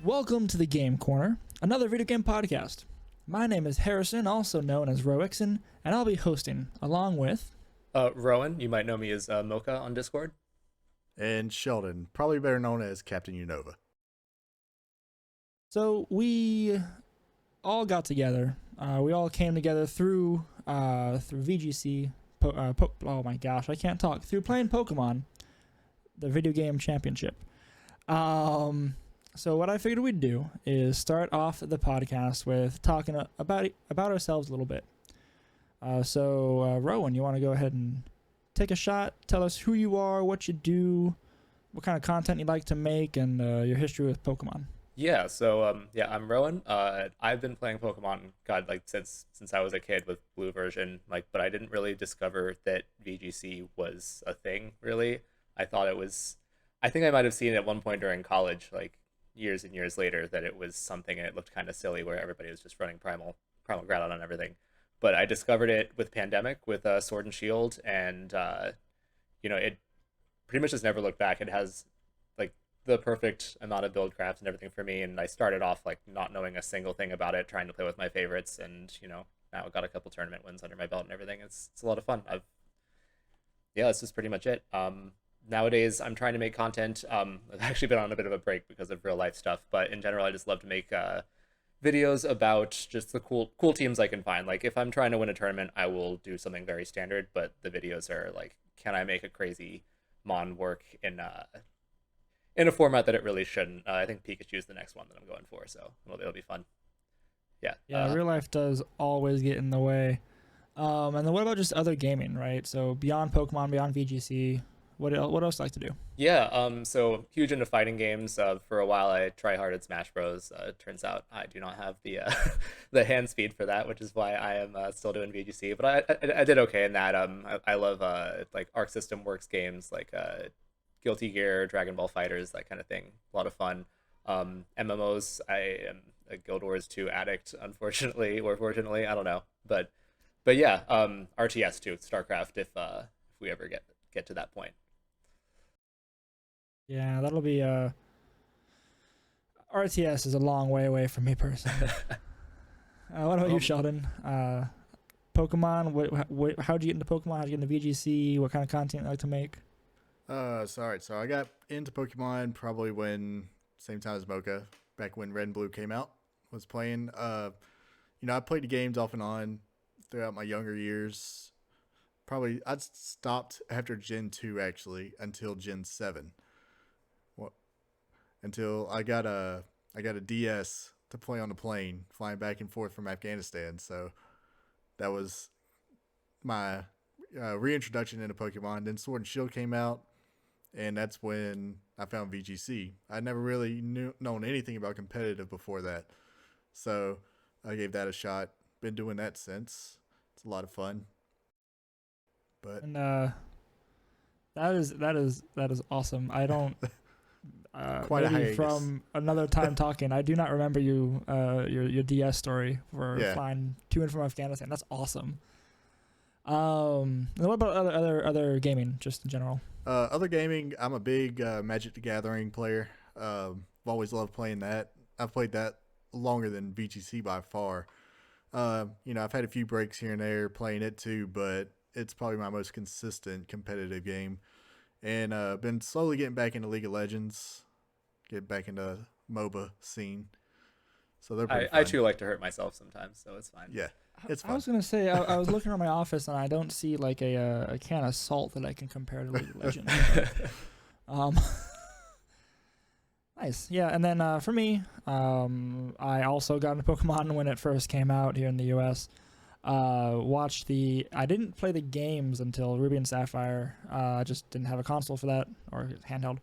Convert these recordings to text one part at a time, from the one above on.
Welcome to the Game Corner, another video game podcast. My name is Harrison, also known as Ixen, and I'll be hosting along with... Rowan, you might know me as Mocha on Discord. And Sheldon, probably better known as Captain Unova. So we all got together. We all came together through VGC. Oh my gosh, I can't talk. Through playing Pokemon, the video game championship. So what I figured we'd do is start off the podcast with talking about ourselves a little bit. Rowan, you want to go ahead and take a shot? Tell us who you are, what you do, what kind of content you like to make, and your history with Pokemon. Yeah, I'm Rowan. I've been playing Pokemon, since I was a kid with Blue version, but I didn't really discover that VGC was a thing, really. I think I might have seen it at one point during college, years and years later, that it was something, and it looked kind of silly where everybody was just running Primal Groudon on everything. But I discovered it with Pandemic, with Sword and Shield, and it pretty much just never looked back. It has the perfect amount of build crafts and everything for me, and I started off not knowing a single thing about it, trying to play with my favorites, and now I've got a couple tournament wins under my belt and everything. It's a lot of fun. This is pretty much it. Nowadays I'm trying to make content. I've actually been on a bit of a break because of real life stuff, but in general I just love to make videos about just the cool teams I can find. If I'm trying to win a tournament, I will do something very standard, but the videos are can I make a crazy mon work in a format that it really shouldn't. I think Pikachu is the next one that I'm going for, so it'll be fun. Yeah, real life does always get in the way. And then what about just other gaming, right? So beyond Pokemon, beyond VGC, what else do you like to do? Yeah, so huge into fighting games. For a while I try hard at Smash Bros. Turns out I do not have the the hand speed for that, which is why I am still doing VGC. But I did okay in that. I love Arc System Works games Guilty Gear, Dragon Ball Fighters, that kind of thing. A lot of fun. MMOs, I am a Guild Wars 2 addict, unfortunately, or fortunately, I don't know. But yeah, RTS too, StarCraft, if we ever get to that point. Yeah, that'll be RTS is a long way away from me personally. What about you, Sheldon? Pokemon, how'd you get into Pokemon? How'd you get into VGC? What kind of content you like to make? So I got into Pokemon probably same time as Mocha, back when Red and Blue came out, was playing. I played the games off and on throughout my younger years. Probably, I'd stopped after Gen 2, actually, until Gen 7. Until I got a DS to play on the plane, flying back and forth from Afghanistan. So that was my reintroduction into Pokemon. Then Sword and Shield came out, and that's when I found VGC. I never really known anything about competitive before that, so I gave that a shot. Been doing that since. It's a lot of fun. But that is awesome. I don't quite a hiatus. From another time talking. I do not remember your DS story for flying to and from Afghanistan. That's awesome. And what about other gaming, just in general? Other gaming, I'm a big Magic the Gathering player. I've always loved playing that. I've played that longer than VGC by far. I've had a few breaks here and there playing it too, but it's probably my most consistent competitive game. And been slowly getting back into League of Legends, get back into MOBA scene. So they're pretty fun. I too like to hurt myself sometimes, so it's fine. Yeah, it's fun. I was gonna say I was looking around my office and I don't see a can of salt that I can compare to League of Legends. Nice, yeah. And then for me, I also got into Pokemon when it first came out here in the U.S. I didn't play the games until Ruby and Sapphire. I just didn't have a console for that, or handheld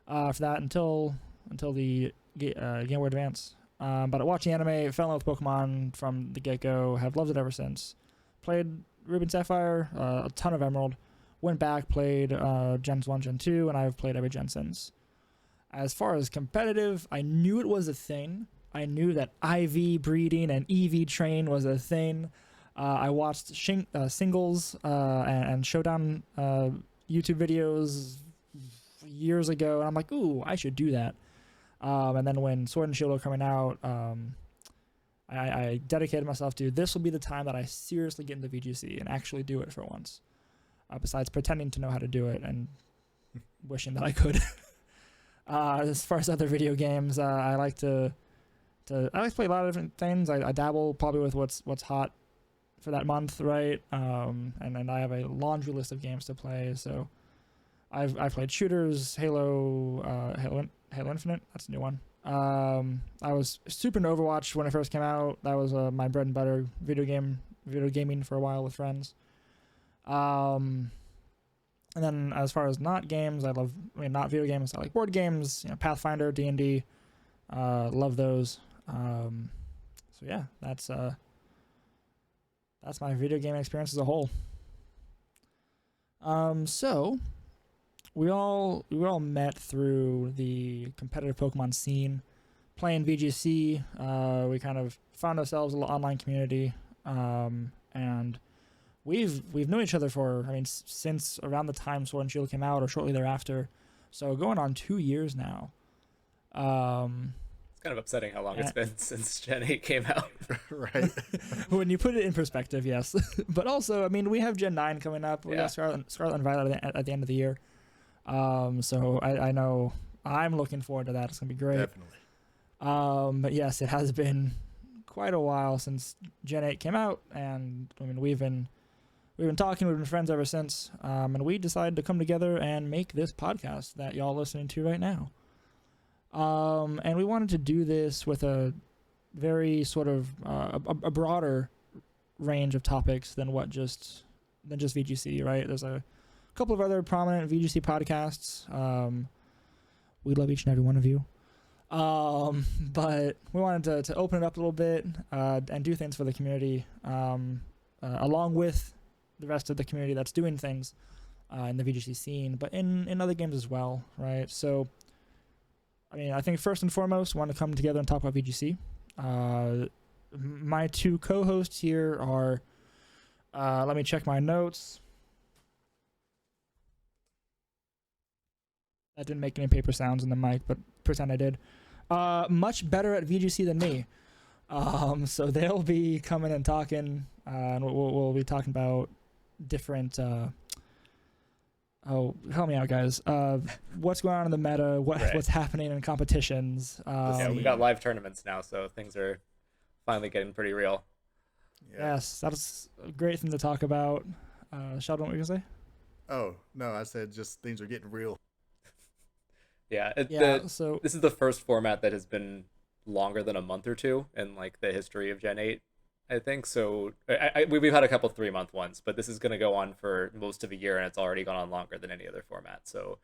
for that until the Game Boy Advance. But I watched the anime, fell in love with Pokemon from the get-go, have loved it ever since. Played Ruby and Sapphire, a ton of Emerald, went back, played Gens 1, Gen 2, and I've played every gen since. As far as competitive, I knew it was a thing. I knew that IV breeding and EV train was a thing. I watched singles and showdown YouTube videos years ago, and I'm like, ooh, I should do that. And then when Sword and Shield were coming out, I dedicated myself to this will be the time that I seriously get into VGC and actually do it for once. Besides pretending to know how to do it and wishing that I could. As far as other video games, I like to play a lot of different things. I dabble probably with what's hot for that month, right? And I have a laundry list of games to play. So I've played shooters, Halo Infinite. That's a new one. I was super into Overwatch when it first came out. That was my bread and butter video gaming for a while with friends. And then as far as not games, not video games. I like board games, Pathfinder, D&D. Love those. So yeah, that's my video game experience as a whole. So we all met through the competitive Pokemon scene, playing VGC. We kind of found ourselves a little online community, and we've known each other for since around the time Sword and Shield came out or shortly thereafter. So going on 2 years now. It's kind of upsetting how long it's been since Gen 8 came out. Right. When you put it in perspective, yes. But also, we have Gen 9 coming up. We got Scarlet and Violet at the end of the year. So I know I'm looking forward to that. It's going to be great. Definitely. But yes, it has been quite a while since Gen 8 came out. And we've been talking, we've been friends ever since. And we decided to come together and make this podcast that y'all listening to right now. And we wanted to do this with a very sort of a broader range of topics than just VGC, right? There's a couple of other prominent VGC podcasts. We love each and every one of you. But we wanted to open it up a little bit and do things for the community, along with the rest of the community that's doing things in the VGC scene, but in other games as well, right? So I think first and foremost, we want to come together and talk about VGC. My two co-hosts here are, let me check my notes. That didn't make any paper sounds in the mic, but pretend I did. Much better at VGC than me. So they'll be coming and talking, and we'll be talking about different... help me out, guys. What's going on in the meta? What's happening in competitions? We got live tournaments now, so things are finally getting pretty real. Yes, that's a great thing to talk about. Sheldon, what were you gonna say? Oh no, I said just things are getting real. So this is the first format that has been longer than a month or two in the history of Gen 8. I think so. We've had a couple 3-month ones, but this is going to go on for most of a year, and it's already gone on longer than any other format. So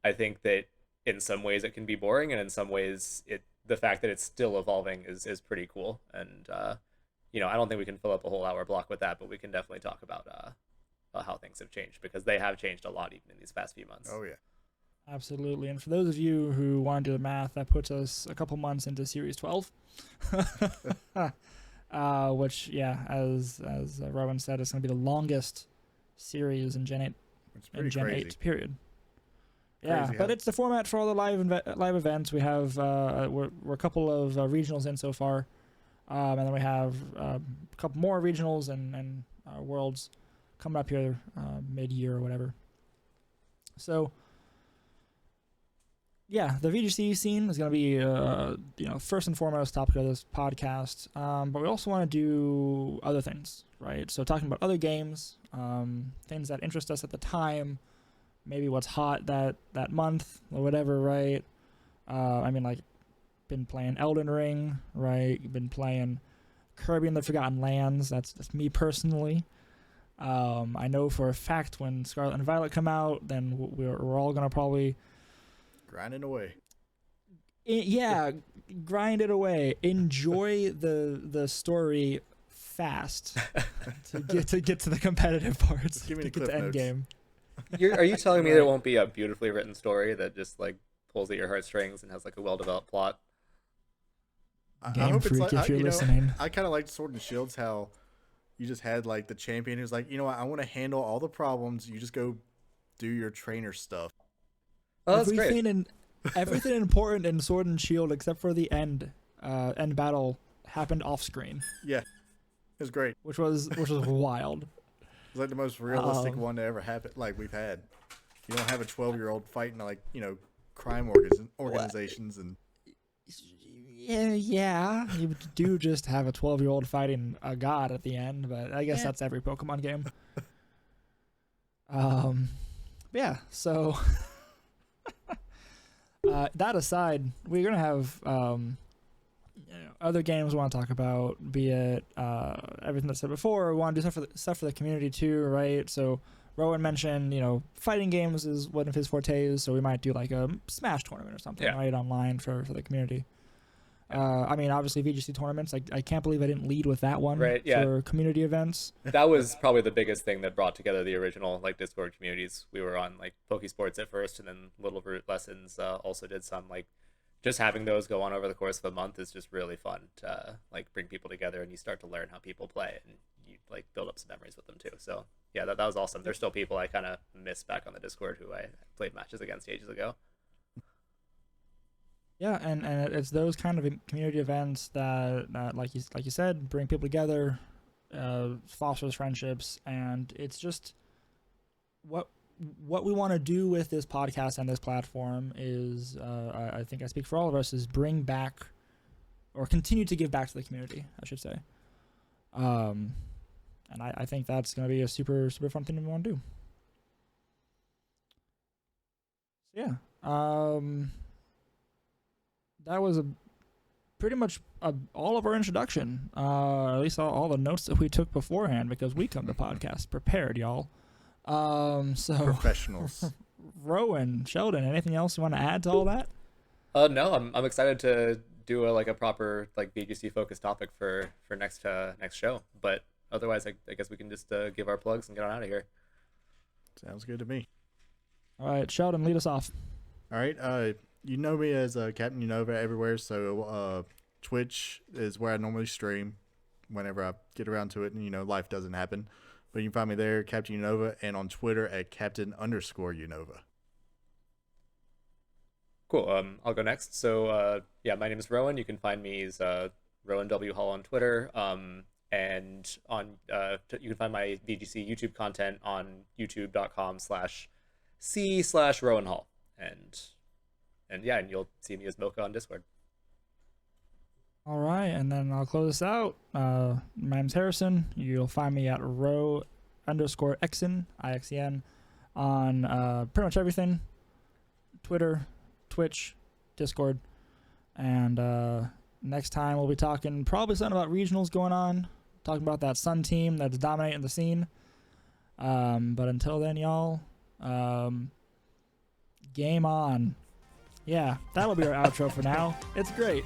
I think that in some ways it can be boring, and in some ways the fact that it's still evolving is pretty cool. And I don't think we can fill up a whole hour block with that, but we can definitely talk about how things have changed, because they have changed a lot even in these past few months. Oh yeah. Absolutely. And for those of you who want to do the math, that puts us a couple months into Series 12. Which, as Rowan said, is going to be the longest series in Gen 8. It's pretty crazy. 8 period. Crazy, but it's the format for all the live events. We have we're a couple of regionals in so far, and then we have a couple more regionals and worlds coming up here mid-year or whatever. So the VGC scene is going to be, first and foremost topic of this podcast. But we also want to do other things, right? So talking about other games, things that interest us at the time, maybe what's hot that month or whatever, right? Been playing Elden Ring, right? Been playing Kirby and the Forgotten Lands. That's me personally. I know for a fact when Scarlet and Violet come out, then we're all going to probably... grinding away. Grind it away. Enjoy the story fast to get to the competitive parts. Give me the get to end game. Are you telling me there won't be a beautifully written story that just pulls at your heartstrings and has a well-developed plot? Game Freak, if you're listening. I kind of liked Sword and Shields how you just had the champion who's like, I want to handle all the problems. You just go do your trainer stuff. Oh, that's great. everything important in Sword and Shield except for the end battle happened off screen. Yeah, it was great. Which was wild. It's like the most realistic one to ever happen. Like we've had. You don't have a 12-year-old fighting like crime organizations and. Yeah, you do just have a 12-year-old fighting a god at the end, but I guess that's every Pokemon game. Yeah, so that aside, we're gonna have other games we want to talk about, be it everything that's said before. We want to do stuff for the community too, right? So Rowan mentioned, fighting games is one of his fortes, so we might do like a Smash tournament or something, right, online for the community. I mean, obviously VGC tournaments. I can't believe I didn't lead with that one for community events. That was probably the biggest thing that brought together the original Discord communities. We were on Pokesports at first, and then Little Root Lessons also did some. Just having those go on over the course of a month is just really fun to bring people together, and you start to learn how people play, and you build up some memories with them too. So yeah, that was awesome. There's still people I kind of miss back on the Discord who I played matches against ages ago. Yeah, and it's those kind of community events that like you said, bring people together, fosters friendships, and it's just what we want to do with this podcast and this platform is, I think I speak for all of us, is bring back or continue to give back to the community, I should say. And I think that's going to be a super, super fun thing we want to do. So yeah. That was pretty much all of our introduction. At least all the notes that we took beforehand, because we come to podcast prepared, y'all. So professionals. Rowan, Sheldon, anything else you want to add to all that? No, I'm excited to do a proper VGC focused topic for next show. But otherwise, I guess we can just give our plugs and get on out of here. Sounds good to me. All right, Sheldon, lead us off. All right. You know me as Captain Unova everywhere, so Twitch is where I normally stream whenever I get around to it and, life doesn't happen. But you can find me there, Captain Unova, and on Twitter at Captain_Unova. Cool. I'll go next. So, my name is Rowan. You can find me as Rowan W. Hall on Twitter. And on you can find my VGC YouTube content on youtube.com/c/Rowan Hall. And you'll see me as Mocha on Discord. All right, and then I'll close this out. My name's Harrison. You'll find me at Ixen, IXEN, on pretty much everything. Twitter, Twitch, Discord. And next time we'll be talking probably something about regionals going on. Talking about that Sun team that's dominating the scene. But until then, y'all, game on. Yeah, that'll be our outro for now. It's great.